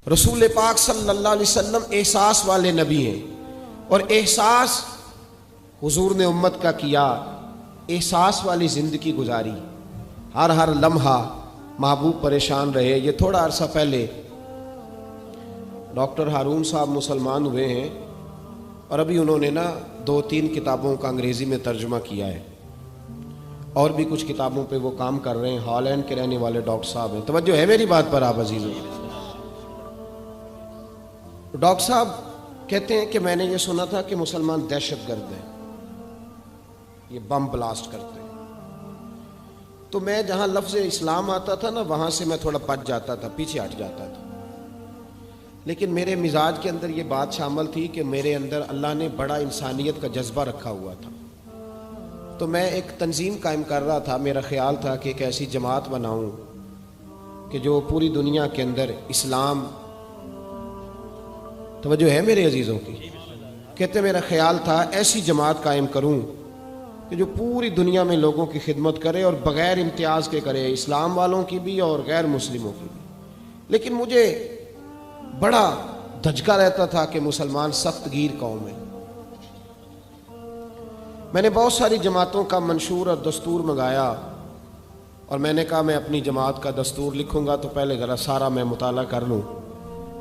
رسول پاک صلی اللہ علیہ وسلم احساس والے نبی ہیں، اور احساس حضور نے امت کا کیا، احساس والی زندگی گزاری، ہر لمحہ محبوب پریشان رہے۔ یہ تھوڑا عرصہ پہلے ڈاکٹر ہارون صاحب مسلمان ہوئے ہیں، اور ابھی انہوں نے 2-3 کتابوں کا انگریزی میں ترجمہ کیا ہے، اور بھی کچھ کتابوں پہ وہ کام کر رہے ہیں۔ ہالینڈ کے رہنے والے ڈاکٹر صاحب ہیں۔ توجہ ہے میری بات پر آپ عزیزوں؟ ڈاکٹر صاحب کہتے ہیں کہ میں نے یہ سنا تھا کہ مسلمان دہشت گرد ہیں، یہ بم بلاسٹ کرتے ہیں۔ تو میں جہاں لفظ اسلام آتا تھا وہاں سے میں تھوڑا بچ جاتا تھا، پیچھے ہٹ جاتا تھا، لیکن میرے مزاج کے اندر یہ بات شامل تھی کہ میرے اندر اللہ نے بڑا انسانیت کا جذبہ رکھا ہوا تھا۔ تو میں ایک تنظیم قائم کر رہا تھا، میرا خیال تھا کہ ایک ایسی جماعت بناؤں کہ جو پوری دنیا کے اندر اسلام، توجہ ہے میرے عزیزوں کی، کہتے میرا خیال تھا ایسی جماعت قائم کروں کہ جو پوری دنیا میں لوگوں کی خدمت کرے اور بغیر امتیاز کے کرے، اسلام والوں کی بھی اور غیر مسلموں کی بھی۔ لیکن مجھے بڑا دھچکا رہتا تھا کہ مسلمان سخت گیر قوم ہے۔ میں نے بہت ساری جماعتوں کا منشور اور دستور منگایا، اور میں نے کہا میں اپنی جماعت کا دستور لکھوں گا تو پہلے ذرا سارا میں مطالعہ کر لوں۔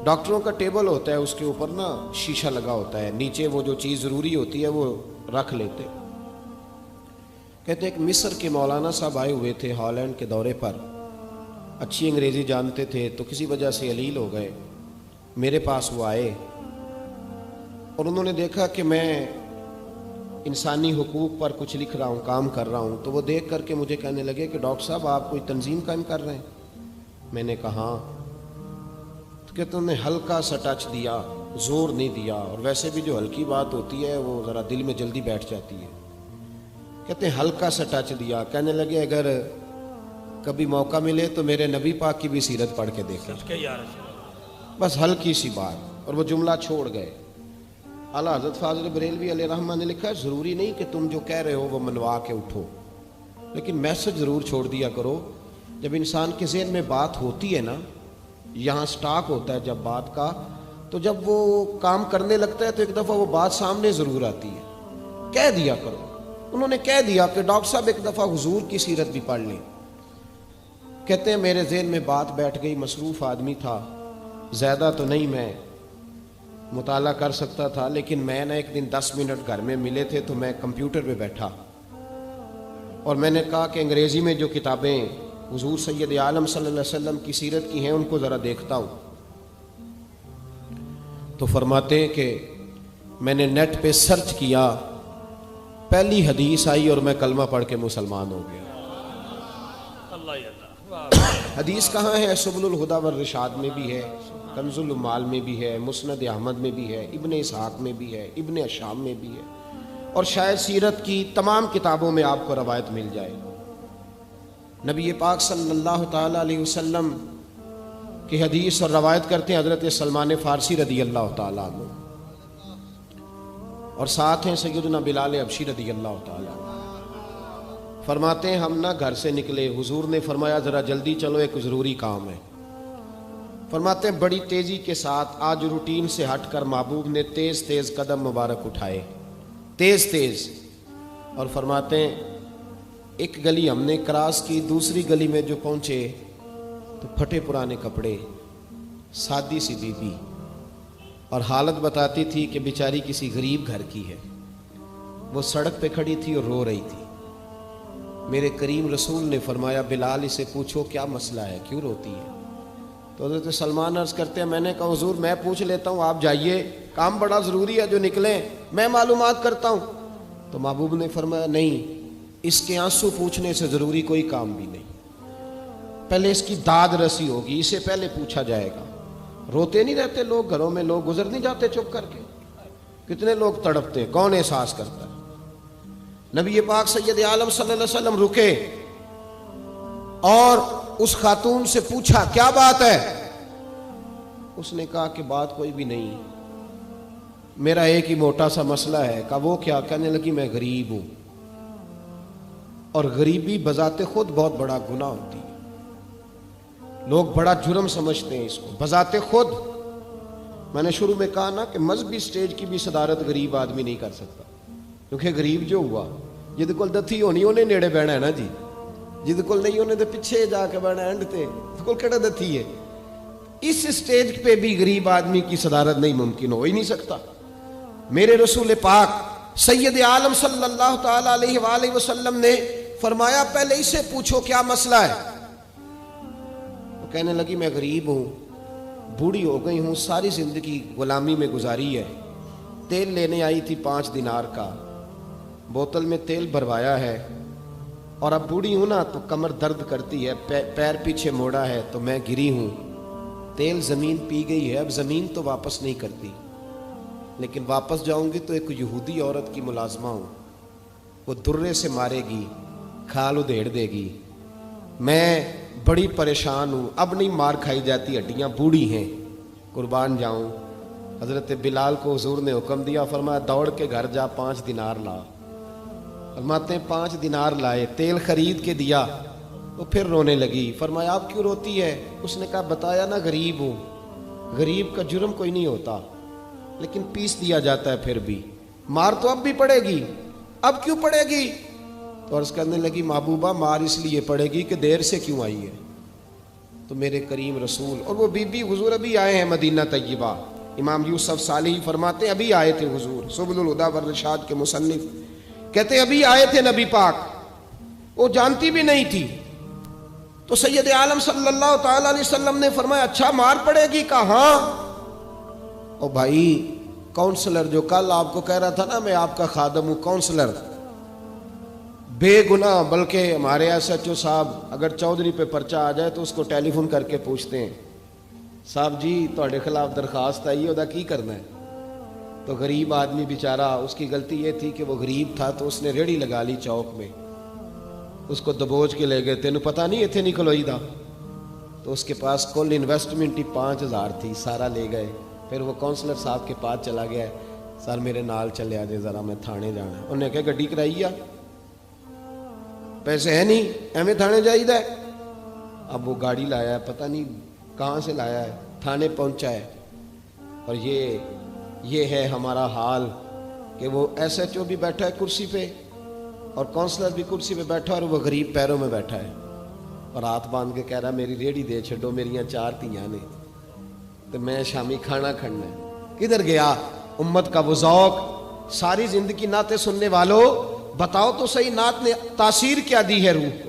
ڈاکٹروں کا ٹیبل ہوتا ہے، اس کے اوپر شیشہ لگا ہوتا ہے، نیچے وہ جو چیز ضروری ہوتی ہے وہ رکھ لیتے۔ کہتے ہیں کہ مصر کے مولانا صاحب آئے ہوئے تھے ہالینڈ کے دورے پر، اچھی انگریزی جانتے تھے، تو کسی وجہ سے علیل ہو گئے۔ میرے پاس وہ آئے اور انہوں نے دیکھا کہ میں انسانی حقوق پر کچھ لکھ رہا ہوں، کام کر رہا ہوں، تو وہ دیکھ کر کے مجھے کہنے لگے کہ ڈاکٹر صاحب آپ کوئی تنظیم قائم کر رہے ہیں؟ میں نے کہا ہاں۔ تو کہتے انہوں نے ہلکا سا ٹچ دیا، زور نہیں دیا، اور ویسے بھی جو ہلکی بات ہوتی ہے وہ ذرا دل میں جلدی بیٹھ جاتی ہے۔ کہتے ہیں ہلکا سا ٹچ دیا، کہنے لگے اگر کبھی موقع ملے تو میرے نبی پاک کی بھی سیرت پڑھ کے دیکھیں، بس ہلکی سی بات، اور وہ جملہ چھوڑ گئے۔ اعلیٰ حضرت فاضل بریلوی علیہ رحمہ نے لکھا ہے ضروری نہیں کہ تم جو کہہ رہے ہو وہ منوا کے اٹھو، لیکن میسج ضرور چھوڑ دیا کرو۔ جب انسان کے ذہن میں بات ہوتی ہے یہاں سٹاک ہوتا ہے جب بات کا، تو جب وہ کام کرنے لگتا ہے تو ایک دفعہ وہ بات سامنے ضرور آتی ہے، کہہ دیا کرو۔ انہوں نے کہہ دیا کہ ڈاکٹر صاحب ایک دفعہ حضور کی سیرت بھی پڑھ لیں۔ کہتے ہیں میرے ذہن میں بات بیٹھ گئی، مصروف آدمی تھا، زیادہ تو نہیں میں مطالعہ کر سکتا تھا، لیکن میں ایک دن 10 منٹ گھر میں ملے تھے تو میں کمپیوٹر پہ بیٹھا، اور میں نے کہا کہ انگریزی میں جو کتابیں حضور سید عالم صلی اللہ علیہ وسلم کی سیرت کی ہیں ان کو ذرا دیکھتا ہوں۔ تو فرماتے ہیں کہ میں نے نیٹ پہ سرچ کیا، پہلی حدیث آئی اور میں کلمہ پڑھ کے مسلمان ہو گیا۔ حدیث کہاں ہے؟ سبل الہدی والرشاد میں بھی ہے، کنز العمال میں بھی ہے، مسند احمد میں بھی ہے، ابن اسحاق میں بھی ہے، ابن اشام میں بھی ہے، اور شاید سیرت کی تمام کتابوں میں آپ کو روایت مل جائے۔ نبی پاک صلی اللہ تعالی علیہ وسلم کی حدیث اور روایت کرتے ہیں حضرت سلمان فارسی رضی اللہ تعالیٰ عنہ، اور ساتھ ہیں سیدنا بلال حبشی رضی اللہ تعالیٰ عنہ۔ فرماتے ہیں ہم گھر سے نکلے، حضور نے فرمایا ذرا جلدی چلو ایک ضروری کام ہے۔ فرماتے ہیں بڑی تیزی کے ساتھ آج روٹین سے ہٹ کر محبوب نے تیز تیز قدم مبارک اٹھائے، تیز تیز، اور فرماتے ہیں ایک گلی ہم نے کراس کی، دوسری گلی میں جو پہنچے تو پھٹے پرانے کپڑے، سادی سی بی بی، اور حالت بتاتی تھی کہ بیچاری کسی غریب گھر کی ہے۔ وہ سڑک پہ کھڑی تھی اور رو رہی تھی۔ میرے کریم رسول نے فرمایا بلال اسے پوچھو کیا مسئلہ ہے، کیوں روتی ہے؟ تو حضرت سلمان عرض کرتے ہیں میں نے کہا حضور میں پوچھ لیتا ہوں، آپ جائیے، کام بڑا ضروری ہے جو نکلیں، میں معلومات کرتا ہوں۔ تو محبوب نے فرمایا نہیں، اس کے آنسو پوچھنے سے ضروری کوئی کام بھی نہیں، پہلے اس کی داد رسی ہوگی، اسے پہلے پوچھا جائے گا۔ روتے نہیں رہتے لوگ گھروں میں، لوگ گزر نہیں جاتے چپ کر کے؟ کتنے لوگ تڑپتے، کون احساس کرتا ہے؟ نبی پاک سید عالم صلی اللہ علیہ وسلم رکے اور اس خاتون سے پوچھا کیا بات ہے؟ اس نے کہا کہ بات کوئی بھی نہیں، میرا ایک ہی موٹا سا مسئلہ ہے۔ کہا وہ کیا؟ کہنے لگی میں غریب ہوں، اور غریبی بذات خود بہت بڑا گناہ ہوتی ہے، لوگ بڑا جرم سمجھتے ہیں اس کو، بذات خود میں نے شروع میں کہا نا کہ مذہبی سٹیج کی بھی صدارت غریب آدمی نہیں کر سکتا، کیونکہ غریب جو ہوا جہد کول دتھی ہونی انہیں نیڑے بہنا ہے نا جی، جہد کول نہیں انہیں تو پیچھے جا کے بہنا اینڈ تے کول کہڑا دتھی ہے۔ اس سٹیج پہ بھی غریب آدمی کی صدارت نہیں ممکن ہو ہی نہیں سکتا۔ میرے رسول پاک سید عالم صلی اللہ تعالی علیہ وآلہ وسلم نے فرمایا پہلے اسے پوچھو کیا مسئلہ ہے۔ وہ کہنے لگی میں غریب ہوں، بوڑھی ہو گئی ہوں، ساری زندگی غلامی میں گزاری ہے، تیل لینے آئی تھی 5 دینار کا، بوتل میں تیل بھروایا ہے، اور اب بوڑھی ہوں نا تو کمر درد کرتی ہے، پیر پیچھے موڑا ہے تو میں گری ہوں، تیل زمین پی گئی ہے، اب زمین تو واپس نہیں کرتی، لیکن واپس جاؤں گی تو ایک یہودی عورت کی ملازمہ ہوں، وہ درے سے مارے گی، کھال ادھیڑ دے گی، میں بڑی پریشان ہوں، اب نہیں مار کھائی جاتی، ہڈیاں بوڑھی ہیں، قربان جاؤں۔ حضرت بلال کو حضور نے حکم دیا، فرمایا دوڑ کے گھر جا 5 دینار لا۔ فرماتے ہیں 5 دینار لائے، تیل خرید کے دیا، وہ پھر رونے لگی۔ فرمایا آپ کیوں روتی ہے؟ اس نے کہا بتایا نا غریب ہوں، غریب کا جرم کوئی نہیں ہوتا، لیکن پیس دیا جاتا ہے، پھر بھی مار تو اب بھی پڑے گی، اب کیوں پڑے گی؟ تو عرض کرنے لگی محبوبہ مار اس لیے پڑے گی کہ دیر سے کیوں آئی ہے۔ تو میرے کریم رسول اور وہ بی بی حضور ابھی آئے ہیں مدینہ طیبہ، امام یوسف صالحی فرماتے ہیں ابھی آئے تھے حضور، سبل الہدیٰ والرشاد کے مصنف کہتے ہیں ابھی آئے تھے نبی پاک، وہ جانتی بھی نہیں تھی۔ تو سید عالم صلی اللہ تعالی علیہ وسلم نے فرمایا اچھا مار پڑے گی؟ کہا ہاں۔ او بھائی کونسلر جو کل آپ کو کہہ رہا تھا نا میں آپ کا خادم ہوں، کونسلر بے گناہ، بلکہ ہمارے ایس ایچ او صاحب اگر چودھری پہ پرچہ آ جائے تو اس کو ٹیلی فون کر کے پوچھتے ہیں صاحب جی تہاڈے خلاف درخواست آئی ہے، کی کرنا ہے؟ تو غریب آدمی بیچارہ، اس کی غلطی یہ تھی کہ وہ غریب تھا تو اس نے ریڑھی لگا لی چوک میں، اس کو دبوچ کے لے گئے، تینوں پتہ نہیں اتنے نہیں کھلوئی دا، تو اس کے پاس کل انویسٹمنٹ ہی 5000 تھی، سارا لے گئے۔ پھر وہ کونسلر صاحب کے پاس چلا گیا ہے، سر میرے نال چلے آ جائے ذرا میں تھانے جانا ہے۔ انہوں نے کہا گڈی کرائی ہے، پیسے ہے نہیں ایویں تھانے جائیدا ہے۔ اب وہ گاڑی لایا ہے، پتہ نہیں کہاں سے لایا ہے، تھانے پہنچا ہے، اور یہ ہے ہمارا حال کہ وہ ایس ایچ او بھی بیٹھا ہے کرسی پہ اور کونسلر بھی کرسی پہ بیٹھا اور وہ غریب پیروں میں بیٹھا ہے اور ہاتھ باندھ کے کہہ رہا میری ریڑھی دے چھڈو، میریاں 4 دھیاں نے تو میں شامی کھانا کھڑنا ہے۔ کدھر گیا امت کا وہ ذوق؟ ساری زندگی نعتیں سننے والوں بتاؤ تو صحیح نعت نے تاثیر کیا دی ہے روح کو؟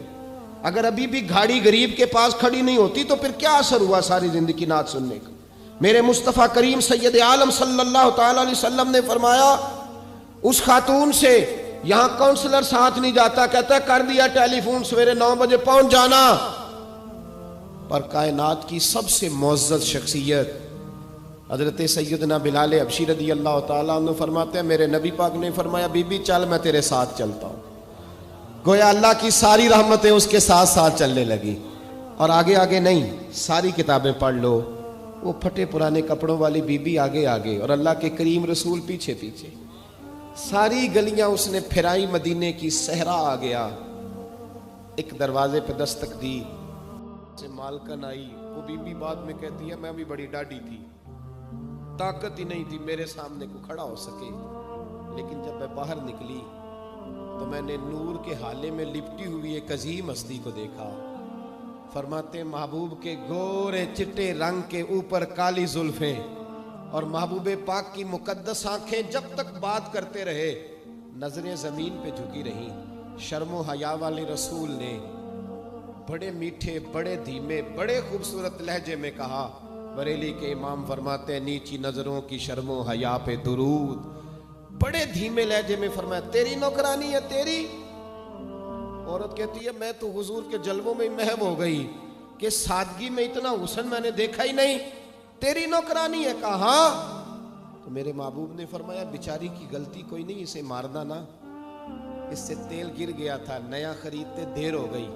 اگر ابھی بھی گھاڑی غریب کے پاس کھڑی نہیں ہوتی تو پھر کیا اثر ہوا ساری زندگی نعت سننے کا؟ میرے مصطفیٰ کریم سید عالم صلی اللہ تعالی علیہ وسلم نے فرمایا اس خاتون سے یہاں کونسلر ساتھ نہیں جاتا، کہتا ہے کر دیا ٹیلی فون، سویرے 9 بجے پہنچ جانا۔ پر کائنات کی سب سے معزز شخصیت حضرت سیدنا بلال حبشی رضی اللہ تعالیٰ عنہ فرماتے ہیں میرے نبی پاک نے فرمایا بی بی چل میں تیرے ساتھ چلتا ہوں، گویا اللہ کی ساری رحمتیں اس کے ساتھ ساتھ چلنے لگی۔ اور آگے آگے نہیں، ساری کتابیں پڑھ لو، وہ پھٹے پرانے کپڑوں والی بی بی آگے آگے اور اللہ کے کریم رسول پیچھے پیچھے، ساری گلیاں اس نے پھرائی، مدینے کی صحرا آ گیا، ایک دروازے پہ دستک دی، سے مالکن آئی، وہ بی بی بعد میں کہتی ہے میں بھی بڑی ڈاڈی تھی، طاقت ہی نہیں تھی میرے سامنے کو کھڑا ہو سکے، لیکن جب میں باہر نکلی تو میں نے نور کے حالے میں لپٹی ہوئی ایک عظیم ہستی کو دیکھا۔ فرماتے محبوب کے گورے چٹے رنگ کے اوپر کالی زلفیں اور محبوب پاک کی مقدس آنکھیں جب تک بات کرتے رہے نظریں زمین پہ جھکی رہی۔ شرم و حیا والے رسول نے بڑے میٹھے، بڑے دھیمے، بڑے خوبصورت لہجے میں کہا، بریلی کے امام فرماتے ہیں نیچی نظروں کی شرم و حیا پہ درود، بڑے دھیمے لہجے میں فرمایا تیری نوکرانی ہے تیری؟ عورت کہتی ہے میں تو حضور کے جلووں میں محو ہو گئی کہ سادگی میں اتنا حسن میں نے دیکھا ہی نہیں، تیری نوکرانی ہے؟ کہا ہاں۔ تو میرے محبوب نے فرمایا بیچاری کی غلطی کوئی نہیں، اسے مارنا نا، اس سے تیل گر گیا تھا، نیا خریدتے دیر ہو گئی،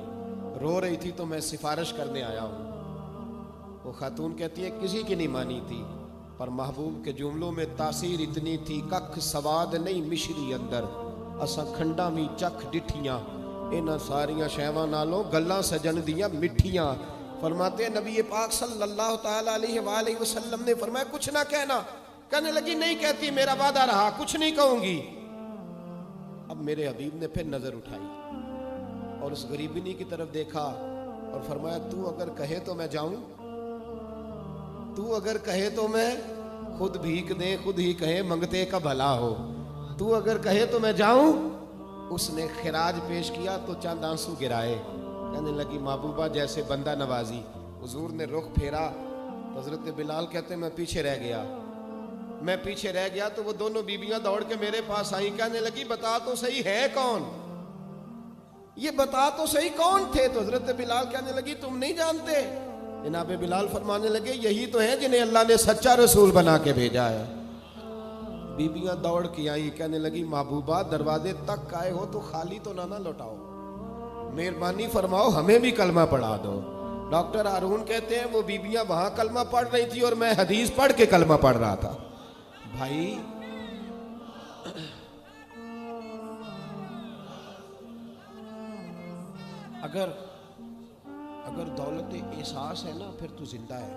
رو رہی تھی تو میں سفارش کرنے آیا ہوں۔ وہ خاتون کہتی ہے کسی کی نہیں مانی تھی، پر محبوب کے جملوں میں تاثیر اتنی تھی، ککھ سواد نہیں مشری اندر، اساں کھنڈا بھی چکھ ڈٹھیاں، انہاں ساریاں شیواں نالوں گلاں سجن دیاں مٹھیاں، فرماتے ہیں نبی پاک صلی اللہ تعالی علیہ وآلہ وسلم نے فرمایا کچھ نہ کہنا. کہنے لگی نہیں کہتی، میرا وعدہ رہا، کچھ نہیں کہوں گی. اب میرے حبیب نے پھر نظر اٹھائی اور اس غریبنی کی طرف دیکھا اور فرمایا تو اگر کہے تو میں جاؤں، تو اگر کہے تو میں خود بھیک دیں، خود ہی کہے منگتے کا بھلا ہو، تو اگر کہے تو میں جاؤں. اس نے خراج پیش کیا تو چند آنسو گرائے. کہنے لگی محبوبہ جیسے بندہ نوازی. حضور نے رخ پھیرا تو حضرت بلال کہتے ہیں میں پیچھے رہ گیا تو وہ دونوں بیویاں دوڑ کے میرے پاس آئیں. کہنے لگی بتا تو صحیح ہے کون، یہ بتا تو صحیح کون تھے. تو حضرت بلال کہنے لگی تم نہیں جانتے. جناب بلال فرمانے لگے یہی تو ہیں جنہیں اللہ نے سچا رسول بنا کے بھیجا ہے. بیبیاں دوڑ کے آئیں. کہنے لگی محبوبہ دروازے تک آئے ہو تو خالی تو نہ لوٹاؤ، مہربانی فرماؤ ہمیں بھی کلمہ پڑھا دو. ڈاکٹر ہارون کہتے ہیں وہ بیبیاں وہاں کلمہ پڑھ رہی تھی اور میں حدیث پڑھ کے کلمہ پڑھ رہا تھا. بھائی اگر دولت احساس ہے نا پھر تو زندہ ہے.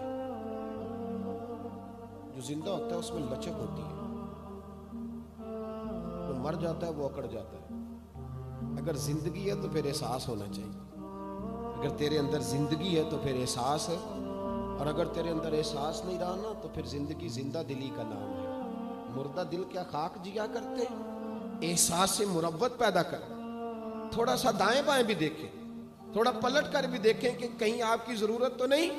جو زندہ ہوتا ہے اس میں لچک ہوتی ہے، جو مر جاتا ہے وہ اکڑ جاتا ہے. اگر زندگی ہے تو پھر احساس ہونا چاہیے. اگر تیرے اندر زندگی ہے تو پھر احساس ہے، اور اگر تیرے اندر احساس نہیں رہا نا تو پھر زندگی زندہ دلی کا نام ہے. مردہ دل کیا خاک جیا کرتے، احساس سے مروت پیدا کر. تھوڑا سا دائیں بائیں بھی دیکھیں، تھوڑا پلٹ کر بھی دیکھیں کہ کہیں آپ کی ضرورت تو نہیں.